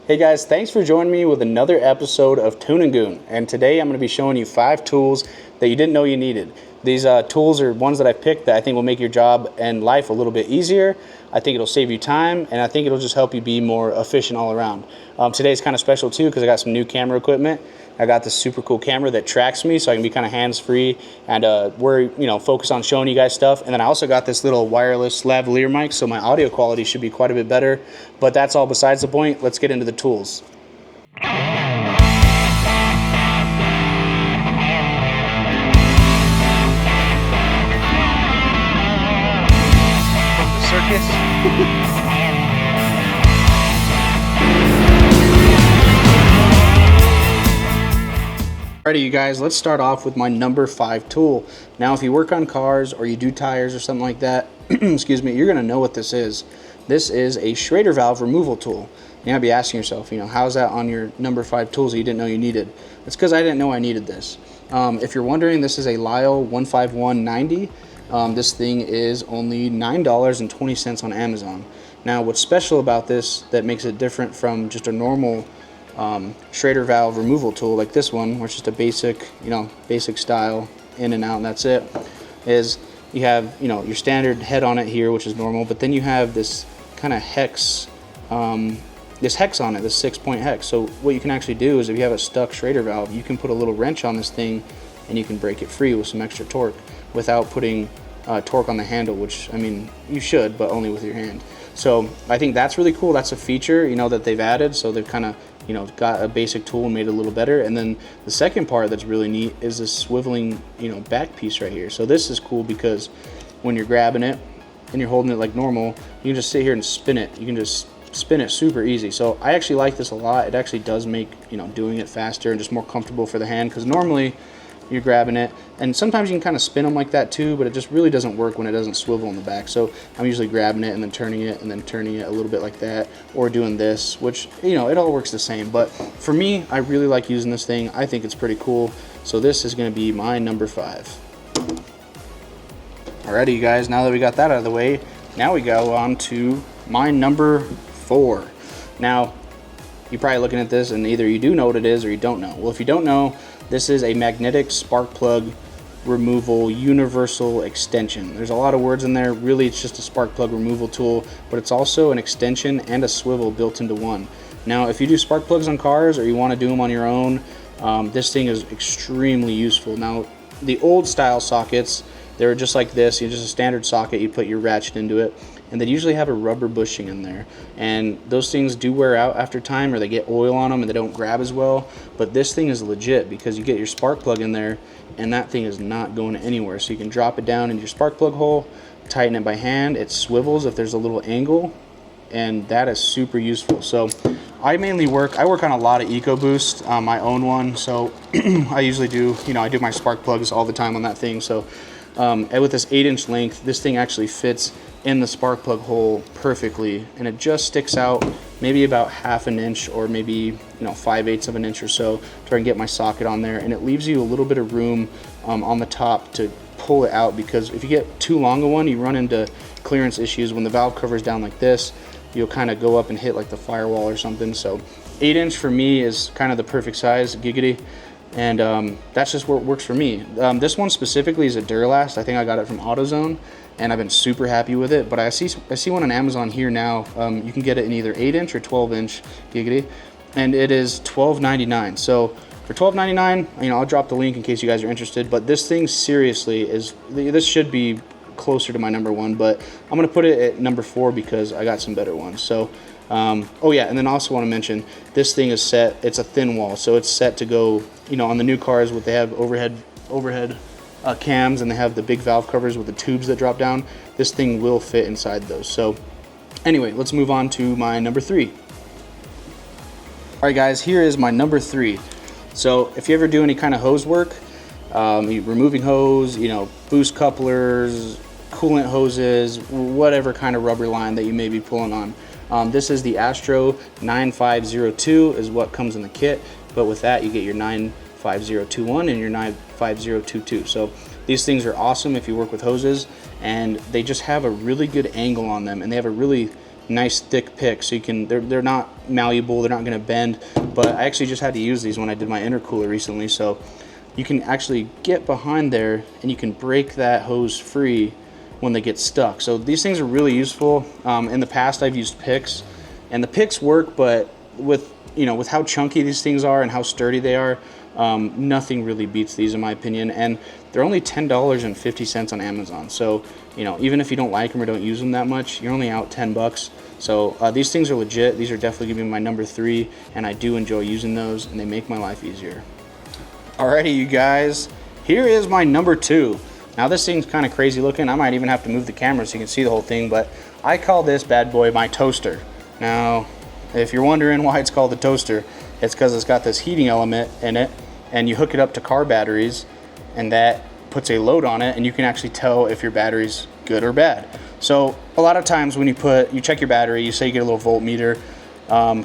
Hey guys, thanks for joining me with another episode of TuneNgoon. And today I'm going to be showing you 5 tools that you didn't know you needed. These tools are ones that I picked that I think will make your job and life a little bit easier. I think it'll save you time, and I think it'll just help you be more efficient all around. Today's kind of special too because I got some new camera equipment. I got this super cool camera that tracks me so I can be kind of hands-free and focus on showing you guys stuff. And then I also got this little wireless lavalier mic, so my audio quality should be quite a bit better. But that's all besides the point. Let's get into the tools. From the circus. Alrighty, you guys, let's start off with my number 5 tool. Now, if you work on cars or you do tires or something like that, excuse me, you're gonna know what this is. This is a Schrader valve removal tool. You gotta be asking yourself, how's that on your number 5 tools that you didn't know you needed? It's because I didn't know I needed this. If you're wondering, this is a Lisle 15190. This thing is only $9.20 on Amazon. Now, what's special about this that makes it different from just a normal Schrader valve removal tool like this one, which is just a basic style in and out and that's it, is you have your standard head on it here, which is normal, but then you have this kind of hex, this hex on it, this 6-point hex. So what you can actually do is if you have a stuck Schrader valve, you can put a little wrench on this thing and you can break it free with some extra torque without putting torque on the handle, which, I mean, you should, but only with your hand. So I think that's really cool. That's a feature, that they've added. So they've kind of, got a basic tool and made it a little better. And then the second part that's really neat is this swiveling, back piece right here. So this is cool because when you're grabbing it and you're holding it like normal, you can just sit here and spin it. You can just spin it super easy. So I actually like this a lot. It actually does make, doing it faster and just more comfortable for the hand, because normally you're grabbing it, and sometimes you can kind of spin them like that too, but it just really doesn't work when it doesn't swivel in the back. So I'm usually grabbing it and then turning it and then turning it a little bit like that, or doing this, which, it all works the same. But for me, I really like using this thing. I think it's pretty cool. So this is going to be my number 5. Alrighty, you guys, now that we got that out of the way, now we go on to my number 4. Now, you're probably looking at this and either you do know what it is or you don't know. Well, if you don't know, this is a magnetic spark plug removal universal extension. There's a lot of words in there. Really, it's just a spark plug removal tool, but it's also an extension and a swivel built into one. Now, if you do spark plugs on cars or you want to do them on your own, this thing is extremely useful. Now, the old style sockets, they were just like this. Just a standard socket, you put your ratchet into it, and they usually have a rubber bushing in there, and those things do wear out after time, or they get oil on them and they don't grab as well. But this thing is legit because you get your spark plug in there and that thing is not going anywhere. So you can drop it down in your spark plug hole, tighten it by hand. It swivels if there's a little angle, and that is super useful. So I mainly work on a lot of EcoBoost, my own one. So I usually do, I do my spark plugs all the time on that thing. So and with this 8-inch length, this thing actually fits in the spark plug hole perfectly, and it just sticks out maybe about 1/2 inch or maybe 5/8 of an inch or so to try and get my socket on there, and it leaves you a little bit of room on the top to pull it out, because if you get too long a one, you run into clearance issues. When the valve cover is down like this, you'll kind of go up and hit like the firewall or something. So 8-inch for me is kind of the perfect size, giggity. And that's just what works for me. This one specifically is a Duralast. I think I got it from AutoZone, and I've been super happy with it. But I see one on Amazon here now. You can get it in either 8-inch or 12-inch, giggity, and it is $12.99. So for $12.99, I'll drop the link in case you guys are interested. But this thing seriously this should be closer to my number 1, but I'm gonna put it at number 4 because I got some better ones. So oh yeah, and then I also want to mention this thing is set, it's a thin wall, so it's set to go, on the new cars, what they have overhead cams, and they have the big valve covers with the tubes that drop down. This thing will fit inside those. So anyway, let's move on to my number 3. Alright guys, here is my number 3. So if you ever do any kind of hose work, removing hose, boost couplers, coolant hoses, whatever kind of rubber line that you may be pulling on, this is the Astro 9502 is what comes in the kit, but with that you get your 95021 and your 95022. So these things are awesome if you work with hoses, and they just have a really good angle on them, and they have a really nice thick pick, so you can, they're not malleable, they're not going to bend. But I actually just had to use these when I did my intercooler recently, so you can actually get behind there and you can break that hose free when they get stuck. So these things are really useful. In the past I've used picks, and the picks work, but with, you know, with how chunky these things are and how sturdy they are, nothing really beats these in my opinion. And they're only $10.50 on Amazon. So, you know, even if you don't like them or don't use them that much, you're only out 10 bucks. So these things are legit. These are definitely gonna be my number 3, and I do enjoy using those, and they make my life easier. Alrighty, you guys, here is my number 2. Now this thing's kind of crazy looking. I might even have to move the camera so you can see the whole thing, but I call this bad boy my toaster. Now, if you're wondering why it's called the toaster, it's because it's got this heating element in it, and you hook it up to car batteries, and that puts a load on it, and you can actually tell if your battery's good or bad. So a lot of times when you check your battery, you say you get a little voltmeter,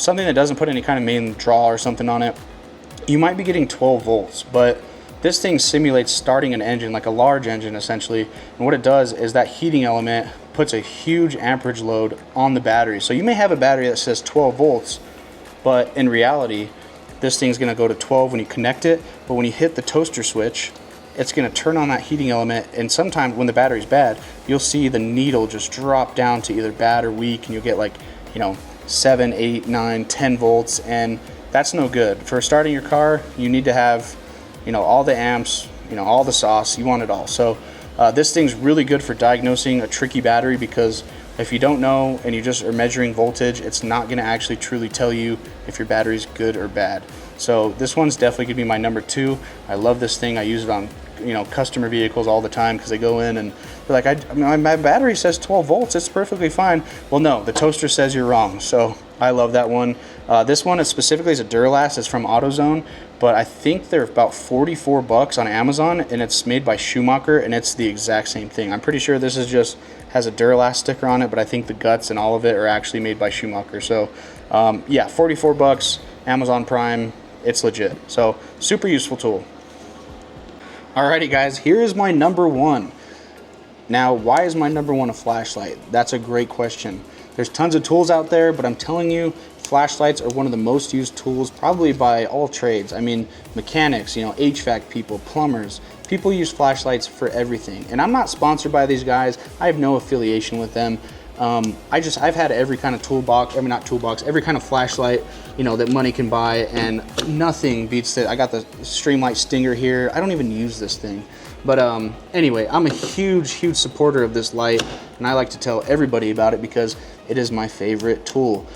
something that doesn't put any kind of main draw or something on it, you might be getting 12 volts, but this thing simulates starting an engine, like a large engine essentially. And what it does is that heating element puts a huge amperage load on the battery. So you may have a battery that says 12 volts, but in reality, this thing's gonna go to 12 when you connect it, but when you hit the toaster switch, it's gonna turn on that heating element, and sometimes when the battery's bad, you'll see the needle just drop down to either bad or weak, and you'll get like, you know, 7, 8, 9, 10 volts, and that's no good. For starting your car, you need to have, you know, all the amps, you know, all the sauce, you want it all. So this thing's really good for diagnosing a tricky battery, because if you don't know and you just are measuring voltage, it's not gonna actually truly tell you if your battery's good or bad. So this one's definitely gonna be my number 2. I love this thing. I use it on, you know, customer vehicles all the time, because they go in and they're like, I mean, my battery says 12 volts, it's perfectly fine. Well, no, the toaster says you're wrong. So I love that one. This one is specifically is a Duralast. It's from AutoZone, but I think they're about 44 bucks on Amazon, and it's made by Schumacher, and it's the exact same thing. I'm pretty sure this is just has a Duralast sticker on it, but I think the guts and all of it are actually made by Schumacher. So yeah, 44 bucks, Amazon Prime, it's legit. So super useful tool. Alrighty guys, here is my number 1. Now, why is my number 1 a flashlight? That's a great question. There's tons of tools out there, but I'm telling you, flashlights are one of the most used tools probably by all trades. I mean, mechanics, you know, HVAC people, plumbers, people use flashlights for everything. And I'm not sponsored by these guys. I have no affiliation with them. I've had every kind of toolbox, I mean not toolbox, every kind of flashlight, you know, that money can buy, and nothing beats it. I got the Streamlight Stinger here. I don't even use this thing. But anyway, I'm a huge supporter of this light, and I like to tell everybody about it because it is my favorite tool.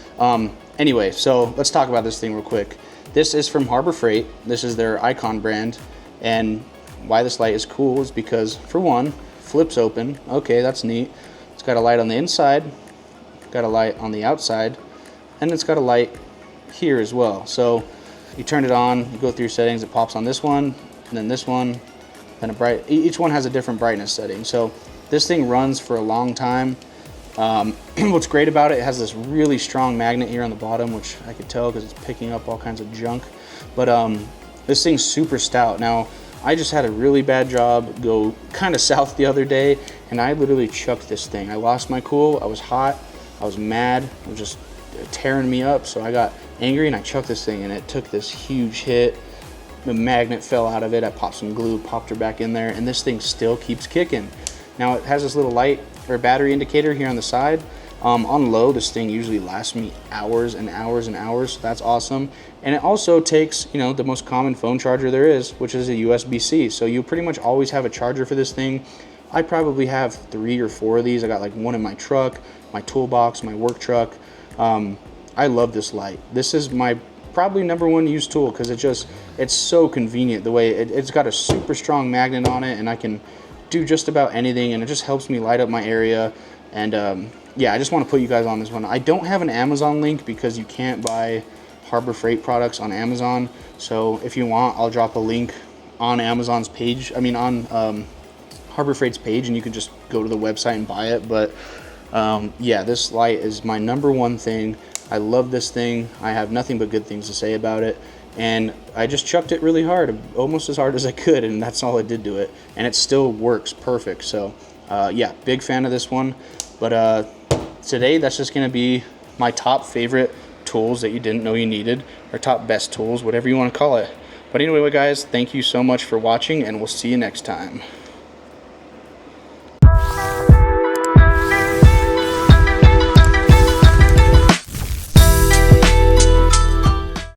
Anyway, so let's talk about this thing real quick. This is from Harbor Freight. This is their Icon brand, and why this light is cool is because, for one, flips open. Okay, that's neat. It's got a light on the inside, got a light on the outside, and it's got a light here as well. So you turn it on, you go through your settings, it pops on this one, and then this one, then each one has a different brightness setting. So this thing runs for a long time. What's great about it, it has this really strong magnet here on the bottom, which I could tell because it's picking up all kinds of junk. But this thing's super stout. Now, I just had a really bad job go kind of south the other day, and I literally chucked this thing. I lost my cool, I was hot, I was mad, it was just tearing me up, so I got angry and I chucked this thing, and it took this huge hit. The magnet fell out of it, I popped some glue, popped her back in there, and this thing still keeps kicking. Now it has this little light or battery indicator here on the side. On low, this thing usually lasts me hours and hours and hours, so that's awesome. And it also takes, you know, the most common phone charger there is, which is a USB-C. So you pretty much always have a charger for this thing. I probably have 3 or 4 of these. I got like one in my truck, my toolbox, my work truck. I love this light. This is my probably number 1 used tool because it's so convenient. The way it's got a super strong magnet on it, and I can do just about anything, and it just helps me light up my area. And yeah, I just want to put you guys on this one. I don't have an Amazon link because you can't buy Harbor Freight products on Amazon. So if you want, I'll drop a link on Amazon's page. I mean, on Harbor Freight's page, and you can just go to the website and buy it. But yeah, this light is my number 1 thing. I love this thing. I have nothing but good things to say about it. And I just chucked it really hard, almost as hard as I could, and that's all it did to it. And it still works perfect. So yeah, big fan of this one. But today that's just going to be my top favorite tools that you didn't know you needed, or top best tools, whatever you want to call it. But anyway, guys, thank you so much for watching, and we'll see you next time.